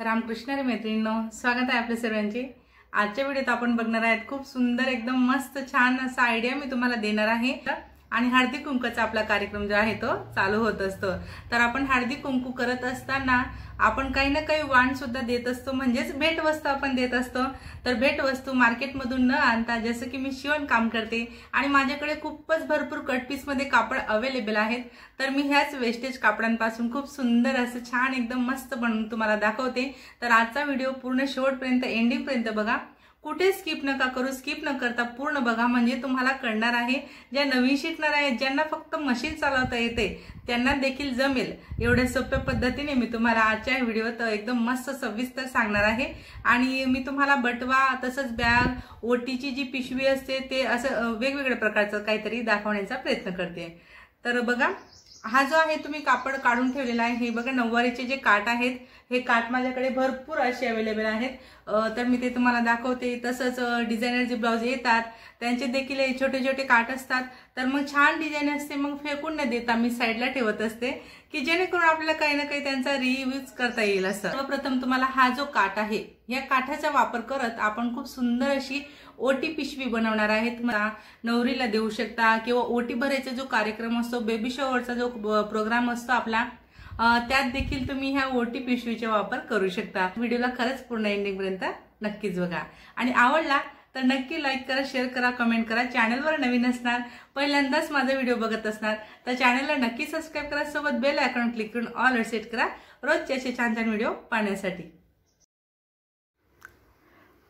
रामकृष्ण रे मैत्रिणींनो, स्वागत आहे आपल्या सर्वांचे। आजच्या व्हिडिओत आपण बघणार आहोत खूप सुंदर एकदम मस्त छान असा आयडिया मी तुम्हाला देणार आहे। आणि हळदी कुंकूचा आपला कार्यक्रम जो आहे तो चालू होत असतो। तर आपण हळदी कुंकू करत असताना आपण काही ना काही वाण सुद्धा देत असतो, म्हणजेच भेट वस्तू आपण देत असतो। तर भेट वस्तू मार्केटमधून न आणता जसं की मी शिवण काम करते आणि माझ्याकडे खूपच भरपूर कट पीस मध्ये कापड अवेलेबल आहेत, तर मी ह्याच वेस्टेज कापडांपासून खूप सुंदर असं छान एकदम मस्त बनवून तुम्हाला दाखवते। तर आजचा व्हिडिओ पूर्ण शेवटपर्यंत एंडिंग पर्यंत बघा, कुठे स्किप नका करू, स्किप न करता पूर्ण बघा, म्हणजे तुम्हाला कळणार आहे। ज्या नवीन शिकणार आहेत, ज्यांना फक्त मशीन चालवता येते त्यांना देखील जमेल एवढ्या सोप्या पद्धतीने मी तुम्हाला आजच्या व्हिडिओत एकदम मस्त सविस्तर सांगणार आहे। आणि मी तुम्हाला बटवा तसंच बॅग, ओटीची जी पिशवी असते ते असं वेगवेगळ्या प्रकारचं काहीतरी दाखवण्याचा प्रयत्न करते। तर बघा, हा जो आहे तुम्ही कापड काढून ठेवलेला आहे, हे बघा नऊवारीचे जे काट आहेत, हे काट माझ्याकडे भरपूर असे अवेलेबल आहेत। तर मी ते तुम्हाला दाखवते। तसंच डिझायनर जे ब्लाउज येतात त्यांचे देखील छोटे छोटे काट असतात। तर मग छान डिझाइन असते, मग फेकून न देता मी साईडला ठेवत असते की जेणेकरून आपल्याला काही ना काही त्यांचा रियूज करता येईल असं। सर्वप्रथम तुम्हाला हा जो काट आहे, या काठाचा वापर करत आपण खूप सुंदर अशी ओटी पिशवी बनवणार आहेत। मला नवरीला देऊ शकता किंवा ओटी भरायचा जो कार्यक्रम असतो, बेबी शॉवरचा जो प्रोग्राम असतो आपला, त्यात देखील तुम्ही ह्या ओटी पिशवीचा वापर करू शकता। व्हिडिओला खरंच पूर्ण एंडिंग पर्यंत नक्कीच बघा आणि आवडला तर नक्की लाईक करा, शेअर करा, कमेंट करा। चॅनलवर नवीन असणार, पहिल्यांदाच माझा व्हिडिओ बघत असणार तर चॅनलला नक्की सबस्क्राइब करा, सोबत बेल आयकॉन क्लिक करून ऑल वर सेट करा रोजचे असे छान छान व्हिडिओ पाहण्यासाठी।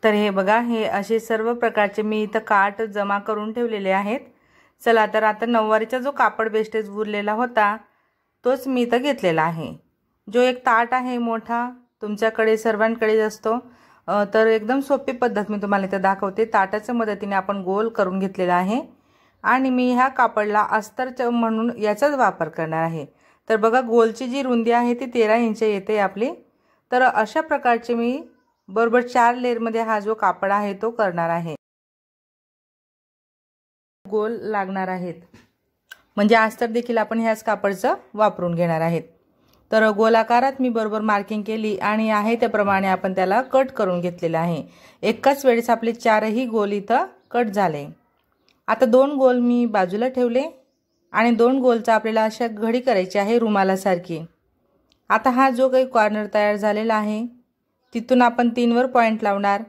तर हे बघा, हे असे सर्व प्रकारचे मी इथं काट जमा करून ठेवलेले आहेत। चला, तर आता नऊवारीचा जो कापड वेस्टेज उरलेला होता तोच मी इथं घेतलेला आहे। जो एक ताट आहे मोठा, तुमच्याकडे सर्वांकडे असतो, तर एकदम सोपी पद्धत मी तुम्हाला इथं दाखवते। ताटाच्या मदतीने आपण गोल करून घेतलेला आहे आणि मी ह्या कापडला अस्तर म्हणून याचाच वापर करणार आहे। तर बघा, गोलची जी रुंदी आहे ती 13 इंच येते आपली। तर अशा प्रकारचे मी बरोबर 4 लेयर मध्ये हा जो कापड आहे तो करणार आहे। गोल लागणार आहेत, म्हणजे अस्तर देखील आपण ह्याच कापडचं वापरून घेणार आहेत। तर गोलाकारात मी बरोबर मार्किंग केली आणि आहे त्याप्रमाणे आपण त्याला कट करून घेतलेला आहे। एकाच वेळेस आपले 4ही गोल इथं कट झाले। आता 2 गोल मी बाजूला ठेवले आणि 2 गोलचा आपल्याला अशा घडी करायची आहे रुमालासारखी। आता हा जो काही कॉर्नर तयार झालेला आहे तिथून आपण 3 वर पॉइंट लावणार।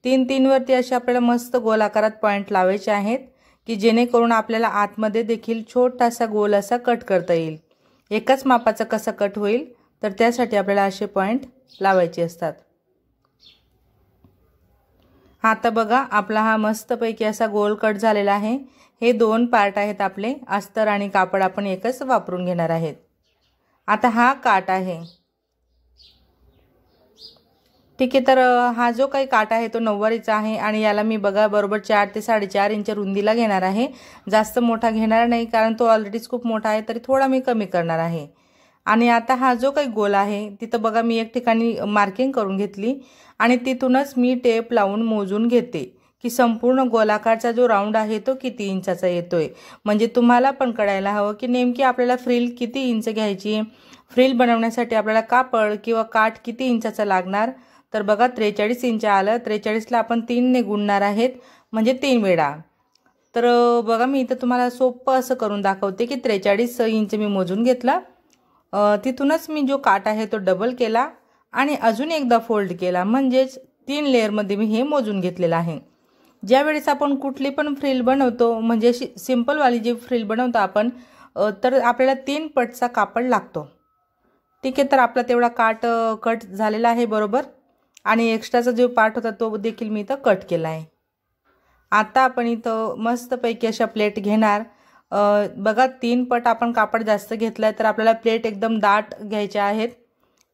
3 वरती अशा आपल्याला मस्त गोलाकारात पॉइंट लावायचे आहेत की जेणेकरून आपल्याला आतमध्ये देखील छोटासा गोल असा कट करता येईल। एकाच मापाचा कसा कट होईल तर त्यासाठी आपल्याला असे पॉइंट लावायचे असतात। आता बघा, आपला हा मस्तपैकी असा गोल कट झालेला आहे। हे 2 पार्ट आहेत आपले, अस्तर आणि कापड आपण एकच वापरून घेणार आहेत। आता हा काट आहे, ठीक आहे। तर हा जो काही काट आहे तो नऊवारीचा आहे आणि याला मी बघा बरोबर 4 ते 4.5 इंच रुंदीला घेणार आहे। जास्त मोठा घेणार नाही कारण तो ऑलरेडीच खूप मोठा आहे, तरी थोडा मी कमी करणार आहे। आणि आता हा जो काही गोल आहे तिथं बघा मी एक ठिकाणी मार्किंग करून घेतली आणि तिथूनच मी टेप लावून मोजून घेते की संपूर्ण गोलाकारचा जो राऊंड आहे तो किती इंचाचा येतोय। म्हणजे तुम्हाला पण कळायला हवं की नेमकी आपल्याला फ्रिल किती इंच घ्यायची, फ्रिल बनवण्यासाठी आपल्याला कापड किंवा काठ किती इंचाचा लागणार। तर बघा 43 इंच आलं। 43 ला आपण 3 ने गुणणार आहेत, म्हणजे 3 वेळा। तर बघा, मी इथं तुम्हाला सोपं असं करून दाखवते की 43 इंच मी मोजून घेतला। तिथूनच मी जो काट आहे तो डबल केला आणि अजून एकदा फोल्ड केला, म्हणजेच 3 लेयर मध्ये मी हे मोजून घेतलेलं आहे। ज्या वेळेस आपण कुठली पण फ्रिल बनवतो, म्हणजे अशी सिंपल वाली जी फ्रिल बनवतो आपण, तर आपल्याला 3 पटचा कापड लागतो, ठीक आहे। तर आपला तेवढा काट कट झालेला आहे बरोबर, आणि एक्स्ट्राचा जो पार्ट होता तो देखील मी इथं कट केला आहे। आता आपण इथं मस्तपैकी अशा प्लेट घेणार। बघा 3 पट आपण कापड जास्त घेतलाय, तर आपल्याला प्लेट एकदम दाट घ्यायच्या आहेत।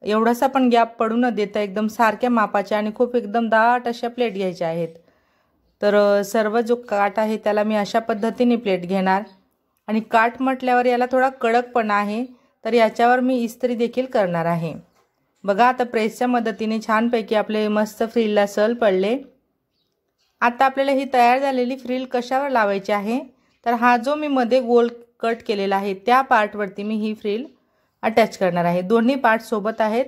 एवढासा पण गॅप पडू न देता एकदम सारख्या मापाच्या आणि खूप एकदम दाट अशा प्लेट घ्यायच्या आहेत। तर सर्व जो काट आहे त्याला मी अशा पद्धतीने प्लेट घेणार आणि काठ म्हटल्यावर याला थोडा कडकपणा आहे, तर याच्यावर मी इस्त्री देखील करणार आहे। बघा, आता प्रेसच्या मदतीने छानपैकी आपले मस्त फ्रिलला सल पडले। आता आपल्याला ही तयार झालेली फ्रिल कशावर लावायची आहे, तर हा जो मी मध्ये गोल कट केलेला आहे त्या पार्टवरती मी ही फ्रिल अटॅच करणार आहे। दोन्ही पार्ट सोबत आहेत।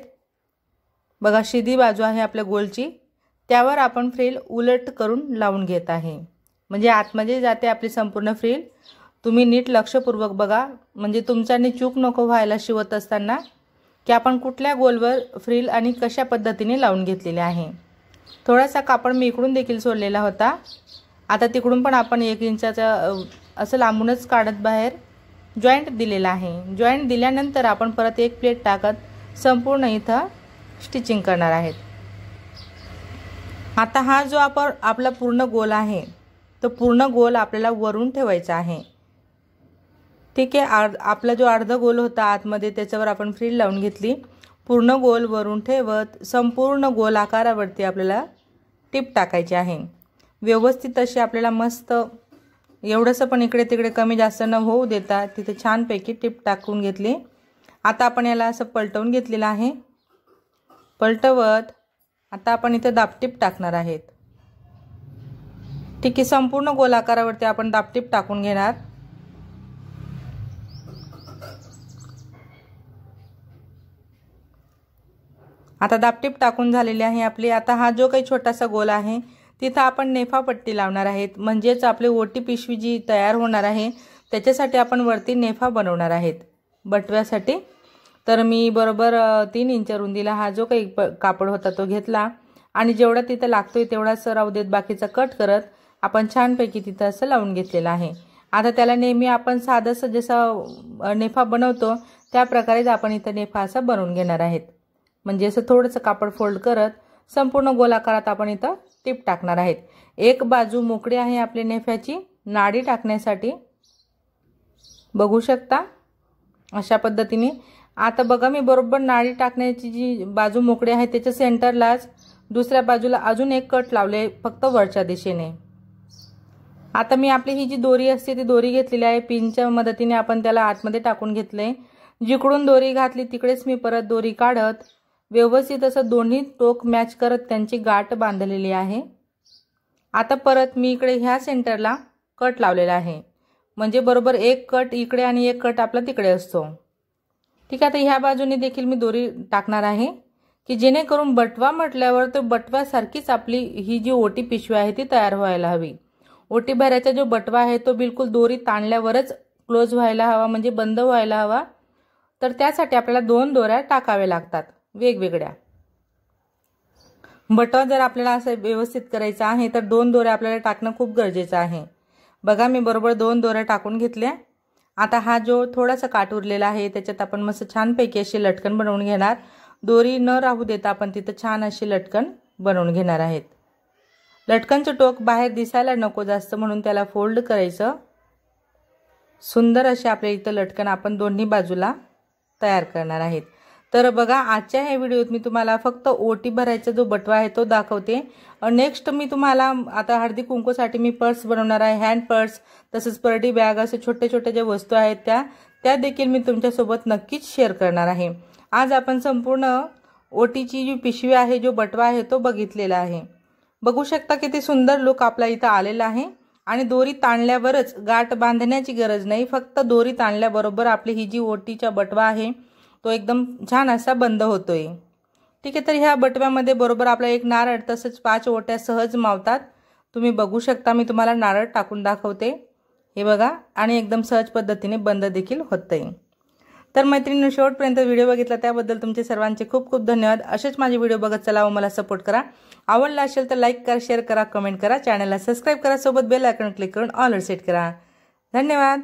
बघा सीधी बाजू आहे आपल्या गोलची, त्यावर आपण फ्रिल उलट करून लावून घेत आहे, म्हणजे आतमध्ये जाते आपली संपूर्ण फ्रिल। तुम्ही नीट लक्षपूर्वक बघा, म्हणजे तुमच्याने चूक नको व्हायला शिवत असताना की आपण कुठल्या गोलवर फ्रिल आणि कशा पद्धतीने लावून घेतलेले आहे। थोडासा कापड मी इकडून देखील सोडलेला होता, आता तिकडून पण आपण 1 इंचाचा असं लांबूनच काढत बाहेर जॉईंट दिलेला आहे। जॉईंट दिल्यानंतर आपण परत एक प्लेट टाकत संपूर्ण इथं स्टिचिंग करणार आहेत। आता हा जो आपण आपला पूर्ण गोल आहे तो पूर्ण गोल आपल्याला वरून ठेवायचा आहे, ठीक आहे। आपला जो अर्धा गोल होता आतमध्ये त्याच्यावर आपण फ्रिल लावून घेतली। पूर्ण गोल वरून ठेवत संपूर्ण गोल आकारावरती आपल्याला टिप टाकायची आहे। व्यवस्थित अशी आपल्याला मस्त एवढंसं पण इकडे तिकडे कमी जास्त न होऊ देता तिथे छानपैकी टिप टाकून घेतली। आता आपण याला असं पलटवून घेतलेलं आहे। पलटवत आता आपण इथे दाबटीप टाकणार आहेत, ठीक आहे। संपूर्ण गोल आकारावरती आपण दाबटीप टाकून घेणार। आता दाबटीप टाकून झालेली आहे आपली। आता हा जो काही छोटासा गोल आहे तिथं आपण नेफा पट्टी लावणार आहेत, म्हणजेच आपली ओटी पिशवी जी तयार होणार आहे त्याच्यासाठी आपण वरती नेफा बनवणार आहेत बटव्यासाठी। तर मी बरोबर 3 इंच रुंदीला हा जो काही कापड होता तो घेतला आणि जेवढा तिथं लागतोय तेवढाच राहू देत, बाकीचा कट करत आपण छानपैकी तिथं असं लावून घेतलेलं आहे। आता त्याला नेहमी आपण साधंसं जसा नेफा बनवतो त्या प्रकारेच आपण इथं नेफा असा बनवून घेणार आहेत, म्हणजे असं थोडंसं कापड फोल्ड करत संपूर्ण गोलाकारात आपण इथं टिप टाकणार आहेत। एक बाजू मोकळी आहे आपली नेफ्याची नाडी टाकण्यासाठी, बघू शकता अशा पद्धतीने। आता बघा मी बरोबर नाडी टाकण्याची जी बाजू मोकळी आहे त्याच्या सेंटरलाच दुसऱ्या बाजूला अजून एक कट लावले फक्त वरच्या दिशेने। आता मी आपली ही जी दोरी असते ती दोरी घेतलेली आहे, पिनच्या मदतीने आपण त्याला आतमध्ये टाकून घेतले। जिकडून दोरी घातली तिकडेच मी परत दोरी काढत व्यवस्थित असं दोन्ही टोक मॅच करत त्यांची गाठ बांधलेली आहे। आता परत मी इकडे ह्या सेंटरला कट लावलेला आहे, म्हणजे बरोबर एक कट इकडे आणि एक कट आपला तिकडे असतो, ठीक आहे। आता ह्या बाजूने देखील मी दोरी टाकणार आहे की जेणेकरून बटवा म्हटल्यावर तो बटव्यासारखीच आपली ही जी ओटी पिशवी आहे ती तयार व्हायला हवी। ओटी भरायचा जो बटवा आहे तो बिलकुल दोरी ताणल्यावरच क्लोज व्हायला हवा, म्हणजे बंद व्हायला हवा। तर त्यासाठी आपल्याला 2 दोऱ्या टाकाव्या लागतात वेगवेगळ्या। बटवा जर आपल्याला असं व्यवस्थित करायचा आहे तर 2 दोऱ्या आपल्याला टाकणं खूप गरजेचं आहे। बघा मी बरोबर 2 दोऱ्या टाकून घेतल्या। आता हा जो थोडासा काट उरलेला आहे त्याच्यात आपण मस्त छानपैकी अशी लटकन बनवून घेणार। दोरी न राहू देता आपण तिथे छान अशी लटकन बनवून घेणार आहेत। लटकनचं टोक बाहेर दिसायला नको जास्त, म्हणून त्याला फोल्ड करायचं। सुंदर अशी आपल्या इथं लटकन आपण दोन्ही बाजूला तयार करणार आहेत। तर बघा आजच्या ह्या व्हिडिओत मी तुम्हाला फक्त ओटी भरायचा जो बटवा आहे तो दाखवते। नेक्स्ट मी तुम्हाला आता हळदी कुंकूसाठी मी पर्स बनवणार आहे, हँड पर्स, तसंच पर्डी बॅग, असे छोटे छोटे जे वस्तू आहेत त्या देखील मी तुमच्यासोबत नक्कीच शेअर करणार आहे। आज आपण संपूर्ण ओटीची जी पिशवी आहे, जो बटवा आहे तो बघितलेला आहे। बघू शकता किती सुंदर लुक आपला इथं आलेला आहे। आणि दोरी ताणल्यावरच, गाठ बांधण्याची गरज नाही, फक्त दोरी ताणल्याबरोबर आपली ही जी ओटीचा बटवा आहे तो एकदम छान असा बंद होतोय, ठीक आहे। तर ह्या बटव्यामध्ये बरोबर आपला एक नारळ तसंच 5 ओट्या सहज मावतात। तुम्ही बघू शकता, मी तुम्हाला नारळ टाकून दाखवते, हे बघा, आणि एकदम सहज पद्धतीने बंद देखील होतंय। तर मैत्रिणींनो, शेवटपर्यंत व्हिडिओ बघितला त्याबद्दल तुमचे सर्वांचे खूप खूप धन्यवाद। असेच माझे व्हिडिओ बघत चला व मला सपोर्ट करा। आवडला असेल तर लाईक करा, शेअर करा, कमेंट करा, चॅनलला सबस्क्राइब करा, सोबत बेल आयकॉन क्लिक करून ऑल सेट करा। धन्यवाद।